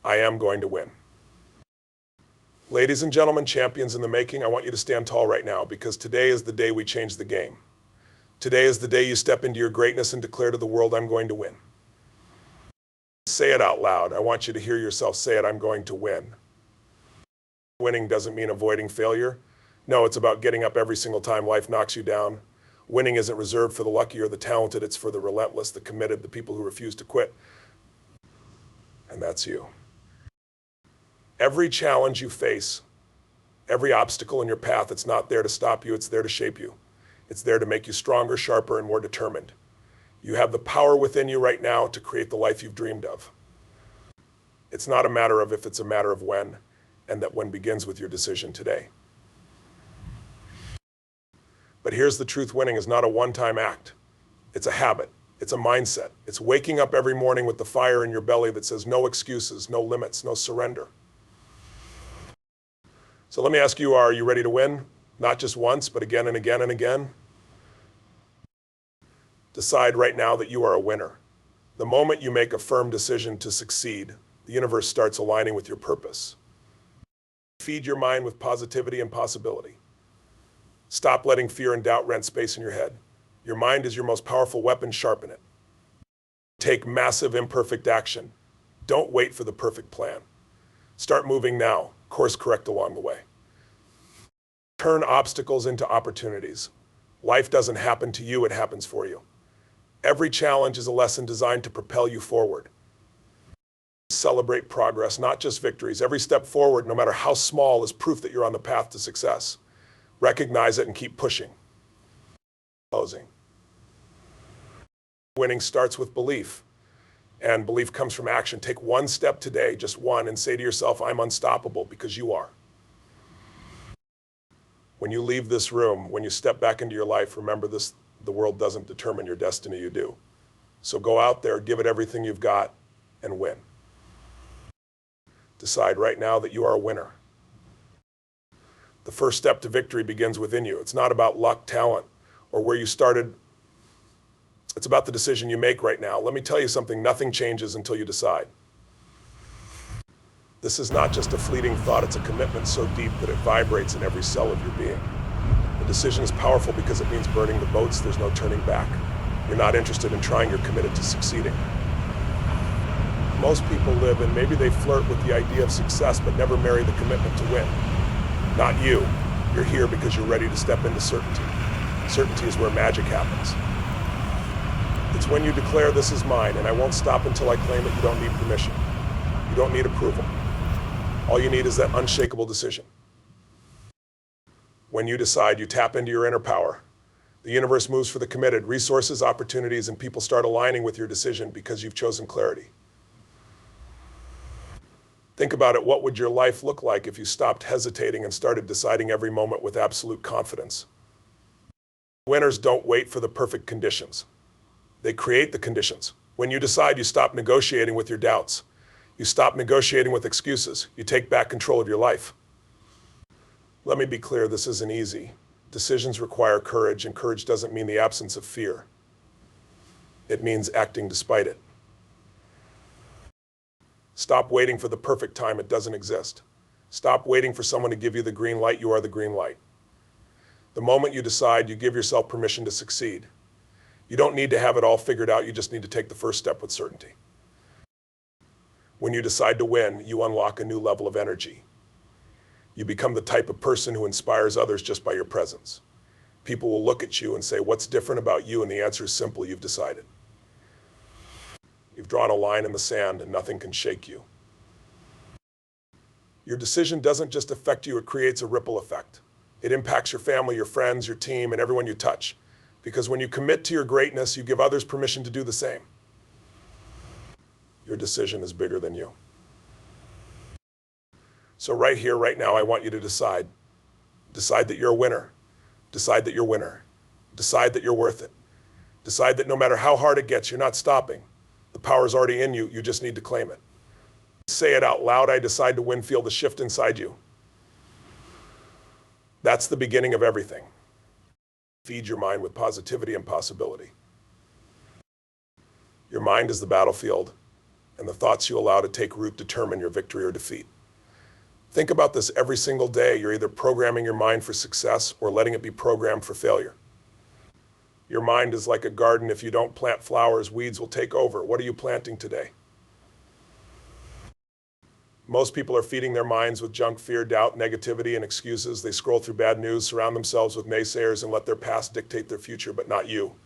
I am going to win. Ladies and gentlemen, champions in the making, I want you to stand tall right now because today is the day we change the game. Today is the day you step into your greatness and declare to the world, I'm going to win. Say it out loud. I want you to hear yourself say it, I'm going to win. Winning doesn't mean avoiding failure. No, it's about getting up every single time life knocks you down. Winning isn't reserved for the lucky or the talented, it's for the relentless, the committed, the people who refuse to quit. And that's you. Every challenge you face, every obstacle in your path, it's not there to stop you, it's there to shape you. It's there to make you stronger, sharper, and more determined. You have the power within you right now to create the life you've dreamed of. It's not a matter of if, it's a matter of when, and that when begins with your decision today. But here's the truth, winning is not a one-time act. It's a habit. It's a mindset. It's waking up every morning with the fire in your belly that says no excuses, no limits, no surrender. So let me ask you, are you ready to win? Not just once, but again and again and again? Decide right now that you are a winner. The moment you make a firm decision to succeed, the universe starts aligning with your purpose. Feed your mind with positivity and possibility. Stop letting fear and doubt rent space in your head. Your mind is your most powerful weapon, sharpen it. Take massive imperfect action. Don't wait for the perfect plan. Start moving now, course correct along the way. Turn obstacles into opportunities. Life doesn't happen to you, it happens for you. Every challenge is a lesson designed to propel you forward. Celebrate progress, not just victories. Every step forward, no matter how small, is proof that you're on the path to success. Recognize it and keep pushing. Closing. Winning starts with belief, and belief comes from action. Take one step today, just one, and say to yourself, I'm unstoppable, because you are. When you leave this room, when you step back into your life, remember this, the world doesn't determine your destiny, you do. So go out there, give it everything you've got, and win. Decide right now that you are a winner. The first step to victory begins within you. It's not about luck, talent, or where you started. It's about the decision you make right now. Let me tell you something, nothing changes until you decide. This is not just a fleeting thought, it's a commitment so deep that it vibrates in every cell of your being. The decision is powerful because it means burning the boats, there's no turning back. You're not interested in trying, you're committed to succeeding. Most people live and maybe they flirt with the idea of success but never marry the commitment to win. Not you. You're here because you're ready to step into certainty. Certainty is where magic happens. It's when you declare this is mine and I won't stop until I claim it. You don't need permission. You don't need approval. All you need is that unshakable decision. When you decide, you tap into your inner power. The universe moves for the committed. Resources, opportunities, and people start aligning with your decision because you've chosen clarity. Think about it, what would your life look like if you stopped hesitating and started deciding every moment with absolute confidence? Winners don't wait for the perfect conditions. They create the conditions. When you decide, you stop negotiating with your doubts. You stop negotiating with excuses. You take back control of your life. Let me be clear, this isn't easy. Decisions require courage, and courage doesn't mean the absence of fear. It means acting despite it. Stop waiting for the perfect time, it doesn't exist. Stop waiting for someone to give you the green light, you are the green light. The moment you decide, you give yourself permission to succeed. You don't need to have it all figured out, you just need to take the first step with certainty. When you decide to win, you unlock a new level of energy. You become the type of person who inspires others just by your presence. People will look at you and say, what's different about you? And the answer is simple, you've decided. You've drawn a line in the sand and nothing can shake you. Your decision doesn't just affect you, it creates a ripple effect. It impacts your family, your friends, your team, and everyone you touch. Because when you commit to your greatness, you give others permission to do the same. Your decision is bigger than you. So right here, right now, I want you to decide. Decide that you're a winner. Decide that you're a winner. Decide that you're worth it. Decide that no matter how hard it gets, you're not stopping. The power is already in you, you just need to claim it. Say it out loud, I decide to win, feel the shift inside you. That's the beginning of everything. Feed your mind with positivity and possibility. Your mind is the battlefield, and the thoughts you allow to take root determine your victory or defeat. Think about this every single day. You're either programming your mind for success or letting it be programmed for failure. Your mind is like a garden. If you don't plant flowers, weeds will take over. What are you planting today? Most people are feeding their minds with junk, fear, doubt, negativity, and excuses. They scroll through bad news, surround themselves with naysayers, and let their past dictate their future, but not you.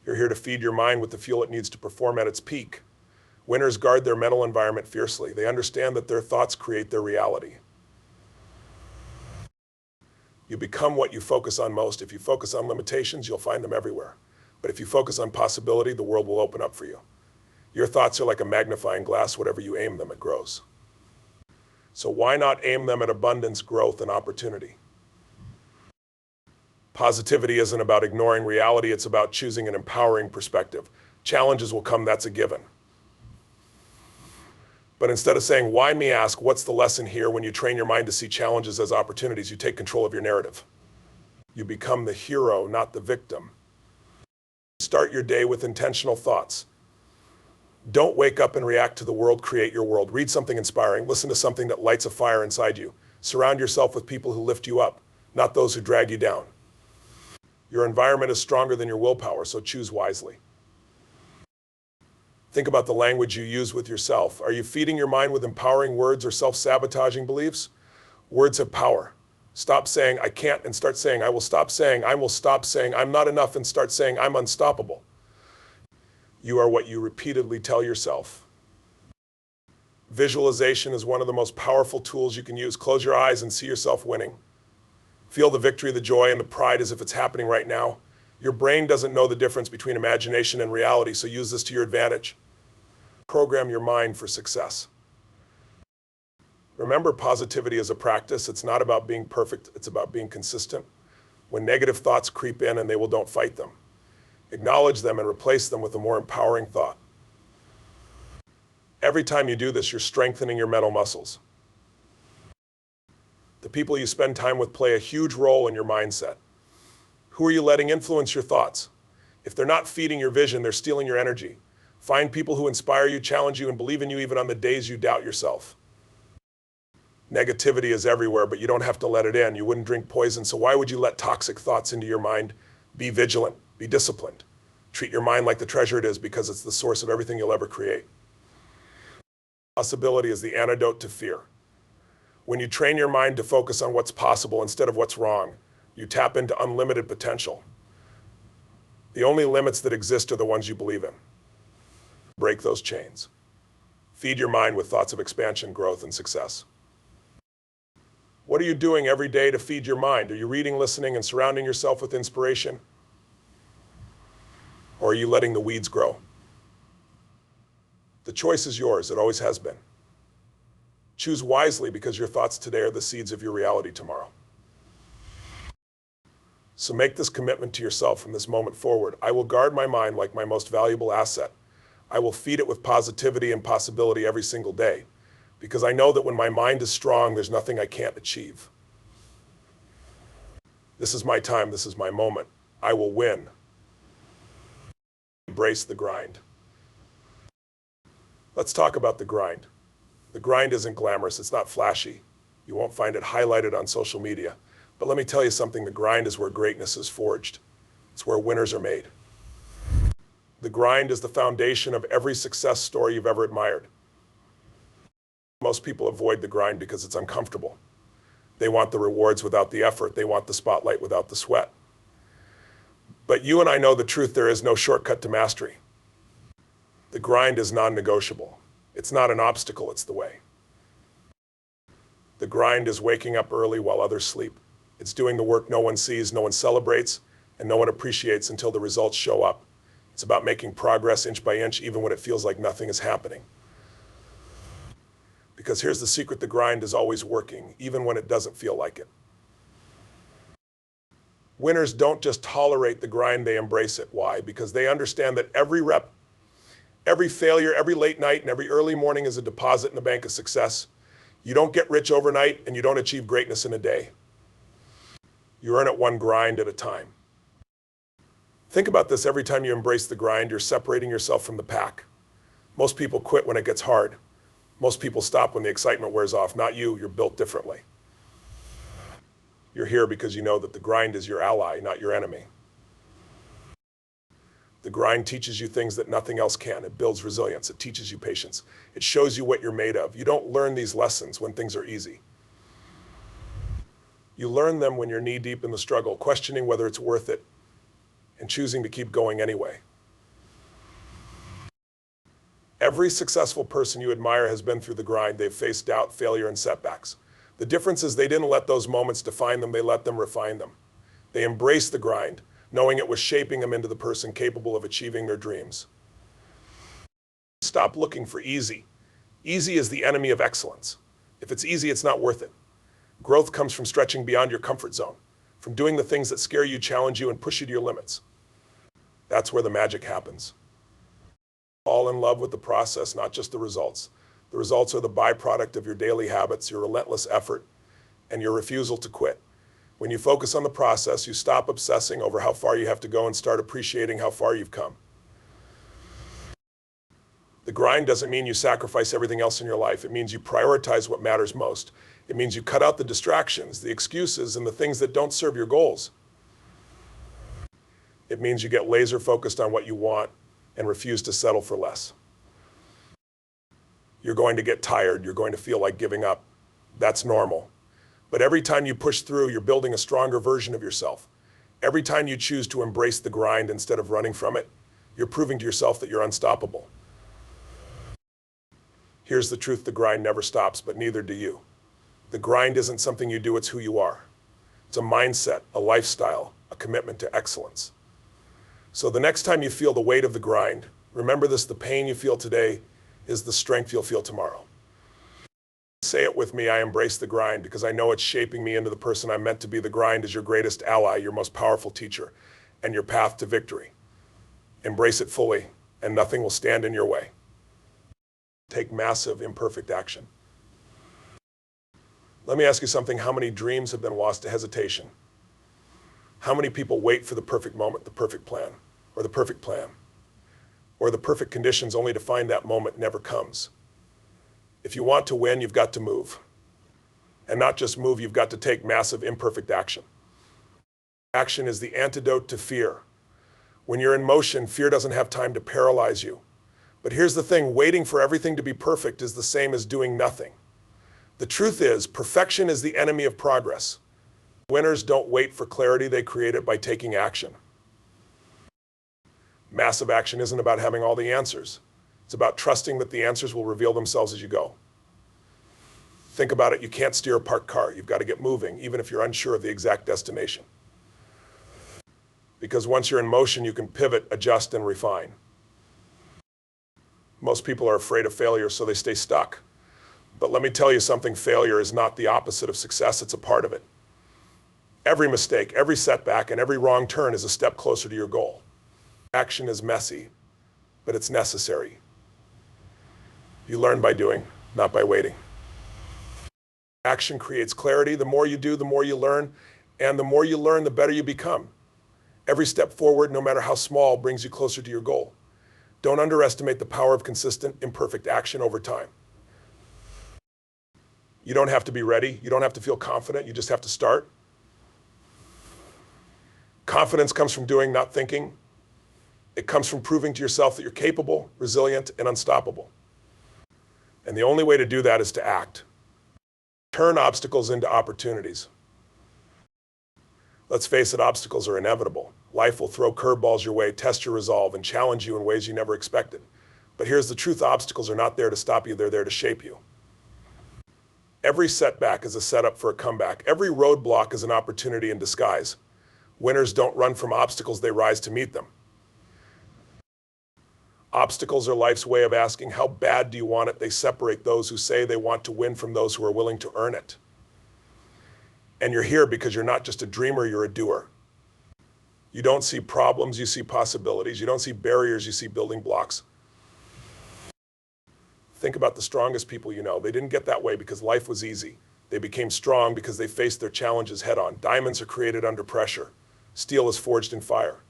You're here to feed your mind with the fuel it needs to perform at its peak. Winners guard their mental environment fiercely. They understand that their thoughts create their reality. You become what you focus on most. If you focus on limitations, you'll find them everywhere. But if you focus on possibility, the world will open up for you. Your thoughts are like a magnifying glass. Whatever you aim them, it grows. So why not aim them at abundance, growth, and opportunity? Positivity isn't about ignoring reality. It's about choosing an empowering perspective. Challenges will come, that's a given. But instead of saying, why me, ask, what's the lesson here? When you train your mind to see challenges as opportunities, you take control of your narrative. You become the hero, not the victim. Start your day with intentional thoughts. Don't wake up and react to the world, create your world. Read something inspiring, listen to something that lights a fire inside you. Surround yourself with people who lift you up, not those who drag you down. Your environment is stronger than your willpower, so choose wisely. Think about the language you use with yourself. Are you feeding your mind with empowering words or self-sabotaging beliefs? Words have power. Stop saying, I can't, and start saying, I will stop saying, I will stop saying, I'm not enough, and start saying, I'm unstoppable. You are what you repeatedly tell yourself. Visualization is one of the most powerful tools you can use. Close your eyes and see yourself winning. Feel the victory, the joy, and the pride as if it's happening right now. Your brain doesn't know the difference between imagination and reality, so use this to your advantage. Program your mind for success. Remember, positivity is a practice. It's not about being perfect. It's about being consistent. When negative thoughts creep in, and they will, don't fight them. Acknowledge them and replace them with a more empowering thought. Every time you do this, you're strengthening your mental muscles. The people you spend time with play a huge role in your mindset. Who are you letting influence your thoughts? If they're not feeding your vision, they're stealing your energy. Find people who inspire you, challenge you, and believe in you even on the days you doubt yourself. Negativity is everywhere, but you don't have to let it in. You wouldn't drink poison, so why would you let toxic thoughts into your mind? Be vigilant, be disciplined. Treat your mind like the treasure it is, because it's the source of everything you'll ever create. Possibility is the antidote to fear. When you train your mind to focus on what's possible instead of what's wrong, you tap into unlimited potential. The only limits that exist are the ones you believe in. Break those chains. Feed your mind with thoughts of expansion, growth, and success. What are you doing every day to feed your mind? Are you reading, listening, and surrounding yourself with inspiration? Or are you letting the weeds grow? The choice is yours. It always has been. Choose wisely, because your thoughts today are the seeds of your reality tomorrow. So make this commitment to yourself from this moment forward. I will guard my mind like my most valuable asset. I will feed it with positivity and possibility every single day, because I know that when my mind is strong, there's nothing I can't achieve. This is my time. This is my moment. I will win. Embrace the grind. Let's talk about the grind. The grind isn't glamorous. It's not flashy. You won't find it highlighted on social media. But let me tell you something. The grind is where greatness is forged. It's where winners are made. The grind is the foundation of every success story you've ever admired. Most people avoid the grind because it's uncomfortable. They want the rewards without the effort. They want the spotlight without the sweat. But you and I know the truth. There is no shortcut to mastery. The grind is non-negotiable. It's not an obstacle, it's the way. The grind is waking up early while others sleep. It's doing the work no one sees, no one celebrates, and no one appreciates until the results show up. It's about making progress inch by inch, even when it feels like nothing is happening. Because here's the secret: the grind is always working, even when it doesn't feel like it. Winners don't just tolerate the grind, they embrace it. Why? Because they understand that every rep, every failure, every late night, and every early morning is a deposit in the bank of success. You don't get rich overnight, and you don't achieve greatness in a day. You earn it one grind at a time. Think about this: every time you embrace the grind, you're separating yourself from the pack. Most people quit when it gets hard. Most people stop when the excitement wears off. Not you, you're built differently. You're here because you know that the grind is your ally, not your enemy. The grind teaches you things that nothing else can. It builds resilience. It teaches you patience. It shows you what you're made of. You don't learn these lessons when things are easy. You learn them when you're knee-deep in the struggle, questioning whether it's worth it, and choosing to keep going anyway. Every successful person you admire has been through the grind. They've faced doubt, failure, and setbacks. The difference is they didn't let those moments define them. They let them refine them. They embraced the grind, knowing it was shaping them into the person capable of achieving their dreams. Stop looking for easy. Easy is the enemy of excellence. If it's easy, it's not worth it. Growth comes from stretching beyond your comfort zone, from doing the things that scare you, challenge you, and push you to your limits. That's where the magic happens. Fall in love with the process, not just the results. The results are the byproduct of your daily habits, your relentless effort, and your refusal to quit. When you focus on the process, you stop obsessing over how far you have to go and start appreciating how far you've come. The grind doesn't mean you sacrifice everything else in your life. It means you prioritize what matters most. It means you cut out the distractions, the excuses, and the things that don't serve your goals. It means you get laser focused on what you want and refuse to settle for less. You're going to get tired. You're going to feel like giving up. That's normal. But every time you push through, you're building a stronger version of yourself. Every time you choose to embrace the grind instead of running from it, you're proving to yourself that you're unstoppable. Here's the truth: the grind never stops, but neither do you. The grind isn't something you do, it's who you are. It's a mindset, a lifestyle, a commitment to excellence. So the next time you feel the weight of the grind, remember this: the pain you feel today is the strength you'll feel tomorrow. Say it with me: I embrace the grind because I know it's shaping me into the person I'm meant to be. The grind is your greatest ally, your most powerful teacher, and your path to victory. Embrace it fully, and nothing will stand in your way. Take massive, imperfect action. Let me ask you something: how many dreams have been lost to hesitation? How many people wait for the perfect moment, the perfect plan, or the perfect plan, or the perfect conditions only to find that moment never comes? If you want to win, you've got to move. And not just move, you've got to take massive, imperfect action. Action is the antidote to fear. When you're in motion, fear doesn't have time to paralyze you. But here's the thing: waiting for everything to be perfect is the same as doing nothing. The truth is, perfection is the enemy of progress. Winners don't wait for clarity, they create it by taking action. Massive action isn't about having all the answers. It's about trusting that the answers will reveal themselves as you go. Think about it: you can't steer a parked car. You've got to get moving, even if you're unsure of the exact destination. Because once you're in motion, you can pivot, adjust, and refine. Most people are afraid of failure, so they stay stuck. But let me tell you something: failure is not the opposite of success, it's a part of it. Every mistake, every setback, and every wrong turn is a step closer to your goal. Action is messy, but it's necessary. You learn by doing, not by waiting. Action creates clarity. The more you do, the more you learn, and the more you learn, the better you become. Every step forward, no matter how small, brings you closer to your goal. Don't underestimate the power of consistent, imperfect action over time. You don't have to be ready. You don't have to feel confident. You just have to start. Confidence comes from doing, not thinking. It comes from proving to yourself that you're capable, resilient, and unstoppable. And the only way to do that is to act. Turn obstacles into opportunities. Let's face it, obstacles are inevitable. Life will throw curveballs your way, test your resolve, and challenge you in ways you never expected. But here's the truth: obstacles are not there to stop you, they're there to shape you. Every setback is a setup for a comeback. Every roadblock is an opportunity in disguise. Winners don't run from obstacles, they rise to meet them. Obstacles are life's way of asking, how bad do you want it? They separate those who say they want to win from those who are willing to earn it. And you're here because you're not just a dreamer, you're a doer. You don't see problems, you see possibilities. You don't see barriers, you see building blocks. Think about the strongest people you know. They didn't get that way because life was easy. They became strong because they faced their challenges head on. Diamonds are created under pressure. Steel is forged in fire.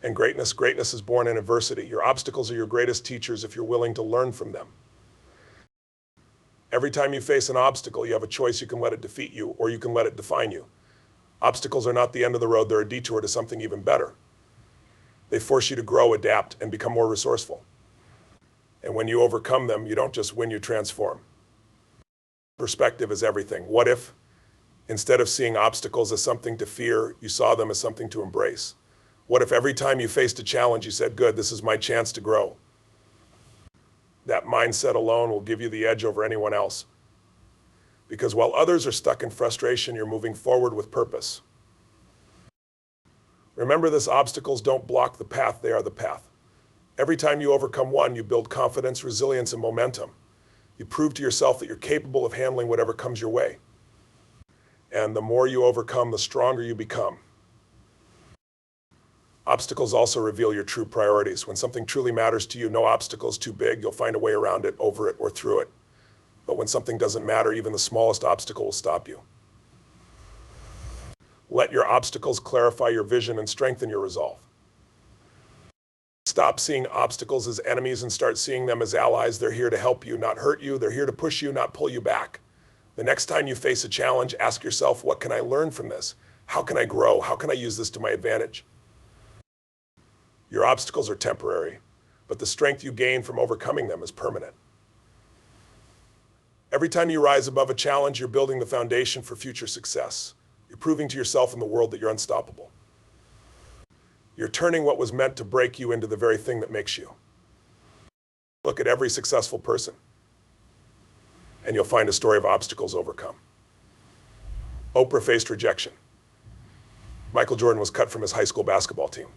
And greatness is born in adversity. Your obstacles are your greatest teachers if you're willing to learn from them. Every time you face an obstacle, you have a choice. You can let it defeat you, or you can let it define you. Obstacles are not the end of the road. They're a detour to something even better. They force you to grow, adapt, and become more resourceful. And when you overcome them, you don't just win, you transform. Perspective is everything. What if, instead of seeing obstacles as something to fear, you saw them as something to embrace? What if every time you faced a challenge, you said, good, this is my chance to grow? That mindset alone will give you the edge over anyone else. Because while others are stuck in frustration, you're moving forward with purpose. Remember this, obstacles don't block the path, they are the path. Every time you overcome one, you build confidence, resilience, and momentum. You prove to yourself that you're capable of handling whatever comes your way. And the more you overcome, the stronger you become. Obstacles also reveal your true priorities. When something truly matters to you, no obstacle is too big. You'll find a way around it, over it, or through it. But when something doesn't matter, even the smallest obstacle will stop you. Let your obstacles clarify your vision and strengthen your resolve. Stop seeing obstacles as enemies and start seeing them as allies. They're here to help you, not hurt you. They're here to push you, not pull you back. The next time you face a challenge, ask yourself, what can I learn from this? How can I grow? How can I use this to my advantage? Your obstacles are temporary, but the strength you gain from overcoming them is permanent. Every time you rise above a challenge, you're building the foundation for future success. You're proving to yourself and the world that you're unstoppable. You're turning what was meant to break you into the very thing that makes you. Look at every successful person, and you'll find a story of obstacles overcome. Oprah faced rejection. Michael Jordan was cut from his high school basketball team.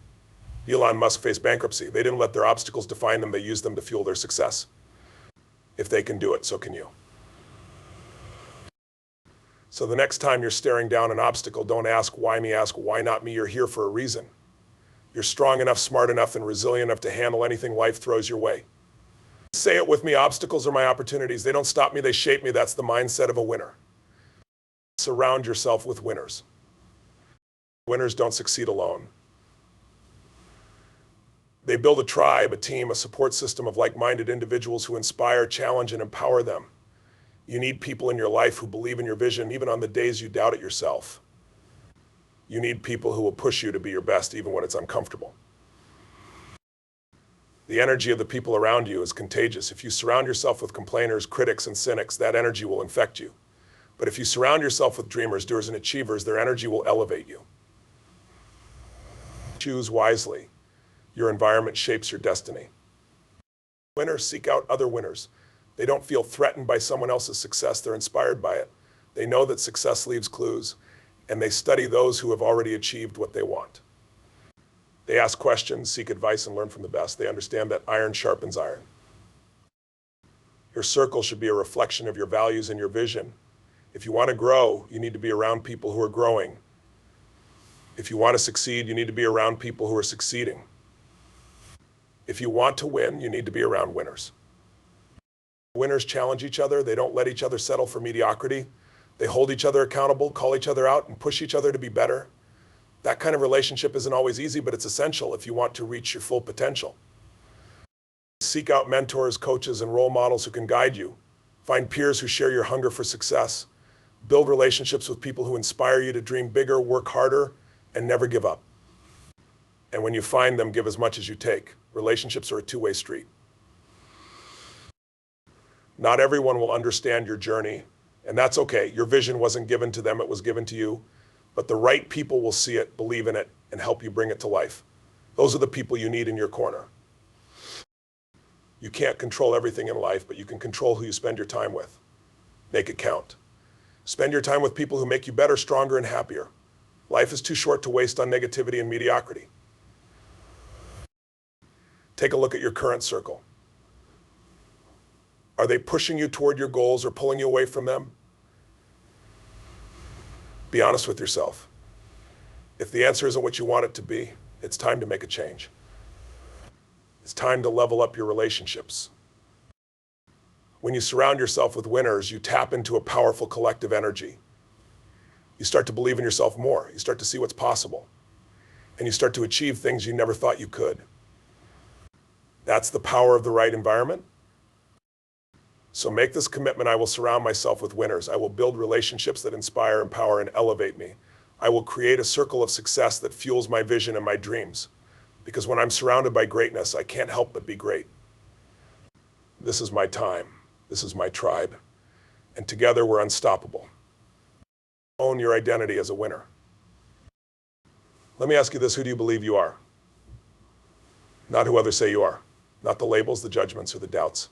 Elon Musk faced bankruptcy. They didn't let their obstacles define them. They used them to fuel their success. If they can do it, so can you. So the next time you're staring down an obstacle, don't ask why me, ask why not me. You're here for a reason. You're strong enough, smart enough, and resilient enough to handle anything life throws your way. Say it with me, obstacles are my opportunities. They don't stop me, they shape me. That's the mindset of a winner. Surround yourself with winners. Winners don't succeed alone. They build a tribe, a team, a support system of like-minded individuals who inspire, challenge, and empower them. You need people in your life who believe in your vision, even on the days you doubt it yourself. You need people who will push you to be your best, even when it's uncomfortable. The energy of the people around you is contagious. If you surround yourself with complainers, critics, and cynics, that energy will infect you. But if you surround yourself with dreamers, doers, and achievers, their energy will elevate you. Choose wisely. Your environment shapes your destiny. Winners seek out other winners. They don't feel threatened by someone else's success. They're inspired by it. They know that success leaves clues, and they study those who have already achieved what they want. They ask questions, seek advice, and learn from the best. They understand that iron sharpens iron. Your circle should be a reflection of your values and your vision. If you want to grow, you need to be around people who are growing. If you want to succeed, you need to be around people who are succeeding. If you want to win, you need to be around winners. Winners challenge each other. They don't let each other settle for mediocrity. They hold each other accountable, call each other out, and push each other to be better. That kind of relationship isn't always easy, but it's essential if you want to reach your full potential. Seek out mentors, coaches, and role models who can guide you. Find peers who share your hunger for success. Build relationships with people who inspire you to dream bigger, work harder, and never give up. And when you find them, give as much as you take. Relationships are a two-way street. Not everyone will understand your journey, and that's okay. Your vision wasn't given to them, it was given to you. But the right people will see it, believe in it, and help you bring it to life. Those are the people you need in your corner. You can't control everything in life, but you can control who you spend your time with. Make it count. Spend your time with people who make you better, stronger, and happier. Life is too short to waste on negativity and mediocrity. Take a look at your current circle. Are they pushing you toward your goals or pulling you away from them? Be honest with yourself. If the answer isn't what you want it to be, it's time to make a change. It's time to level up your relationships. When you surround yourself with winners, you tap into a powerful collective energy. You start to believe in yourself more. You start to see what's possible. and you start to achieve things you never thought you could. That's the power of the right environment. So make this commitment. I will surround myself with winners. I will build relationships that inspire, empower, and elevate me. I will create a circle of success that fuels my vision and my dreams. Because when I'm surrounded by greatness, I can't help but be great. This is my time. This is my tribe. And together we're unstoppable. Own your identity as a winner. Let me ask you this, who do you believe you are? Not who others say you are. Not the labels, the judgments, or the doubts.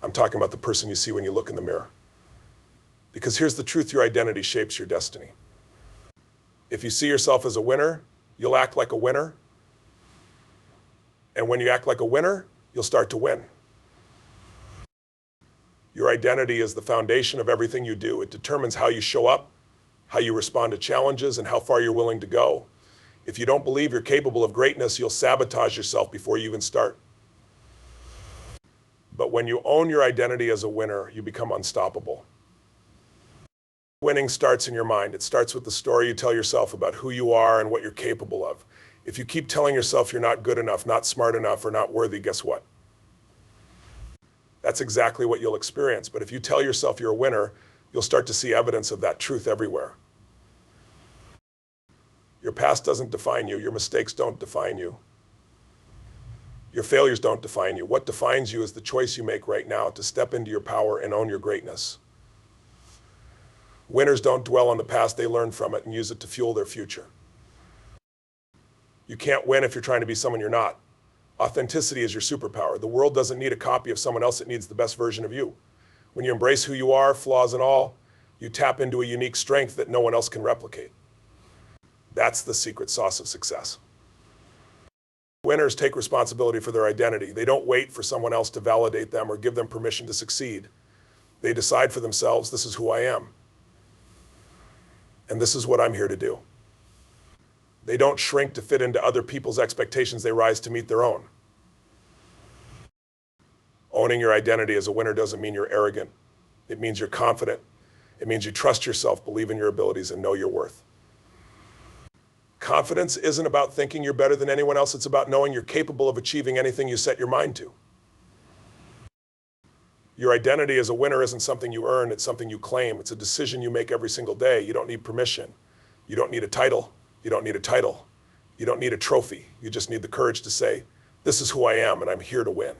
I'm talking about the person you see when you look in the mirror. Because here's the truth, your identity shapes your destiny. If you see yourself as a winner, you'll act like a winner. And when you act like a winner, you'll start to win. Your identity is the foundation of everything you do. It determines how you show up, how you respond to challenges, and how far you're willing to go. If you don't believe you're capable of greatness, you'll sabotage yourself before you even start. But when you own your identity as a winner, you become unstoppable. Winning starts in your mind. It starts with the story you tell yourself about who you are and what you're capable of. If you keep telling yourself you're not good enough, not smart enough, or not worthy, guess what? That's exactly what you'll experience. But if you tell yourself you're a winner, you'll start to see evidence of that truth everywhere. Your past doesn't define you. Your mistakes don't define you. Your failures don't define you. What defines you is the choice you make right now to step into your power and own your greatness. Winners don't dwell on the past, they learn from it and use it to fuel their future. You can't win if you're trying to be someone you're not. Authenticity is your superpower. The world doesn't need a copy of someone else, it needs the best version of you. When you embrace who you are, flaws and all, you tap into a unique strength that no one else can replicate. That's the secret sauce of success. Winners take responsibility for their identity. They don't wait for someone else to validate them or give them permission to succeed. They decide for themselves, this is who I am. And this is what I'm here to do. They don't shrink to fit into other people's expectations. They rise to meet their own. Owning your identity as a winner doesn't mean you're arrogant. It means you're confident. It means you trust yourself, believe in your abilities, and know your worth. Confidence isn't about thinking you're better than anyone else. It's about knowing you're capable of achieving anything you set your mind to. Your identity as a winner isn't something you earn, it's something you claim. It's a decision you make every single day. You don't need permission. You don't need a title. You don't need a title. You don't need a trophy. You just need the courage to say, this is who I am and I'm here to win.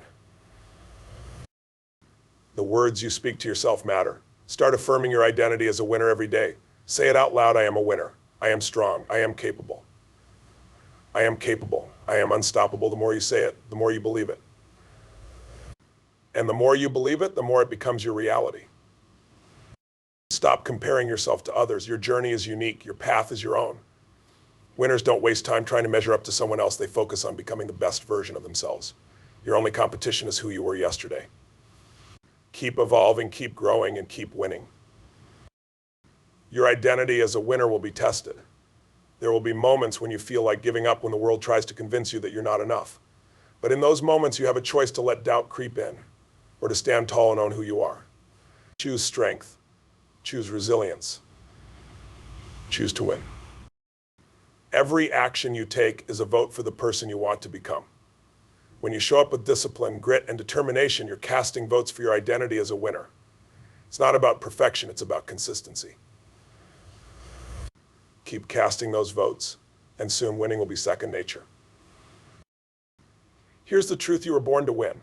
The words you speak to yourself matter. Start affirming your identity as a winner every day. Say it out loud, I am a winner. I am strong. I am capable. I am capable. I am unstoppable. The more you say it, the more you believe it. And the more you believe it, the more it becomes your reality. Stop comparing yourself to others. Your journey is unique. Your path is your own. Winners don't waste time trying to measure up to someone else. They focus on becoming the best version of themselves. Your only competition is who you were yesterday. Keep evolving, keep growing, and keep winning. Your identity as a winner will be tested. There will be moments when you feel like giving up when the world tries to convince you that you're not enough. But in those moments, you have a choice to let doubt creep in or to stand tall and own who you are. Choose strength. Choose resilience. Choose to win. Every action you take is a vote for the person you want to become. When you show up with discipline, grit, and determination, you're casting votes for your identity as a winner. It's not about perfection, it's about consistency. Keep casting those votes, and soon winning will be second nature. Here's the truth, you were born to win.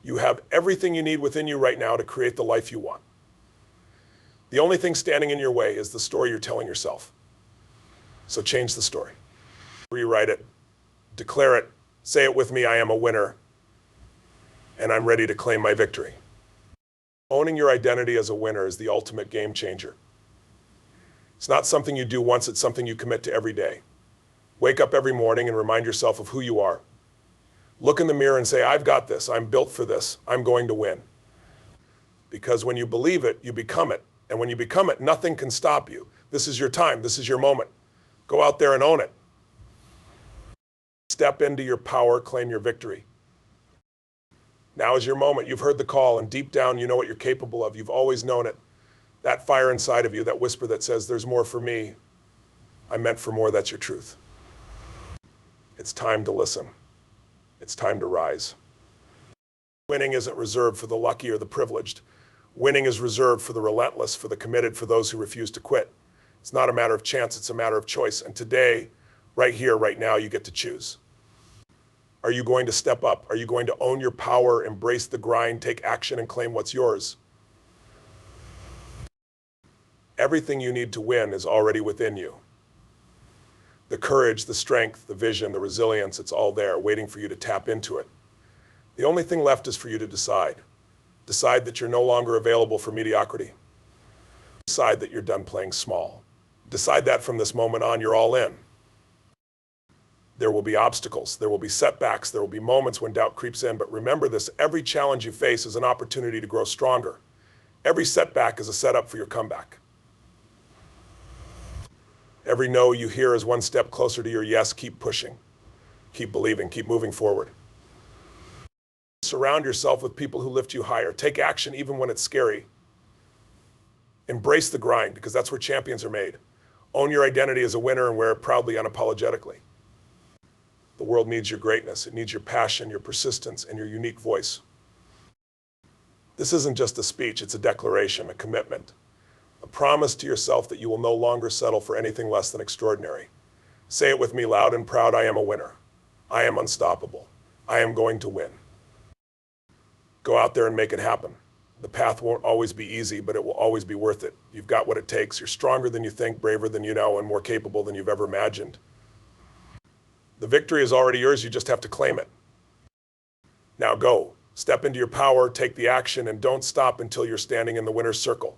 You have everything you need within you right now to create the life you want. The only thing standing in your way is the story you're telling yourself. So change the story. Rewrite it, declare it, say it with me, I am a winner, and I'm ready to claim my victory. Owning your identity as a winner is the ultimate game changer. It's not something you do once, it's something you commit to every day. Wake up every morning and remind yourself of who you are. Look in the mirror and say, I've got this, I'm built for this, I'm going to win. Because when you believe it, you become it. And when you become it, nothing can stop you. This is your time, this is your moment. Go out there and own it. Step into your power, claim your victory. Now is your moment. You've heard the call, and deep down, you know what you're capable of. You've always known it. That fire inside of you, that whisper that says, there's more for me. I'm meant for more, that's your truth. It's time to listen. It's time to rise. Winning isn't reserved for the lucky or the privileged. Winning is reserved for the relentless, for the committed, for those who refuse to quit. It's not a matter of chance, it's a matter of choice. And today, right here, right now, you get to choose. Are you going to step up? Are you going to own your power, embrace the grind, take action, and claim what's yours? Everything you need to win is already within you. The courage, the strength, the vision, the resilience, it's all there, waiting for you to tap into it. The only thing left is for you to decide. Decide that you're no longer available for mediocrity. Decide that you're done playing small. Decide that from this moment on, you're all in. There will be obstacles, there will be setbacks, there will be moments when doubt creeps in, but remember this, every challenge you face is an opportunity to grow stronger. Every setback is a setup for your comeback. Every no you hear is one step closer to your yes. Keep pushing, keep believing, keep moving forward. Surround yourself with people who lift you higher. Take action even when it's scary. Embrace the grind, because that's where champions are made. Own your identity as a winner and wear it proudly, unapologetically. The world needs your greatness. It needs your passion, your persistence, and your unique voice. This isn't just a speech, it's a declaration, a commitment, a promise to yourself that you will no longer settle for anything less than extraordinary. Say it with me loud and proud, I am a winner. I am unstoppable. I am going to win. Go out there and make it happen. The path won't always be easy, but it will always be worth it. You've got what it takes. You're stronger than you think, braver than you know, and more capable than you've ever imagined. The victory is already yours, you just have to claim it. Now go, step into your power, take the action, and don't stop until you're standing in the winner's circle.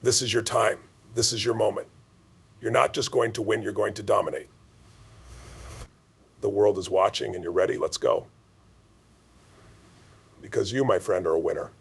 This is your time. This is your moment. You're not just going to win, you're going to dominate. The world is watching and you're ready, let's go. Because you, my friend, are a winner.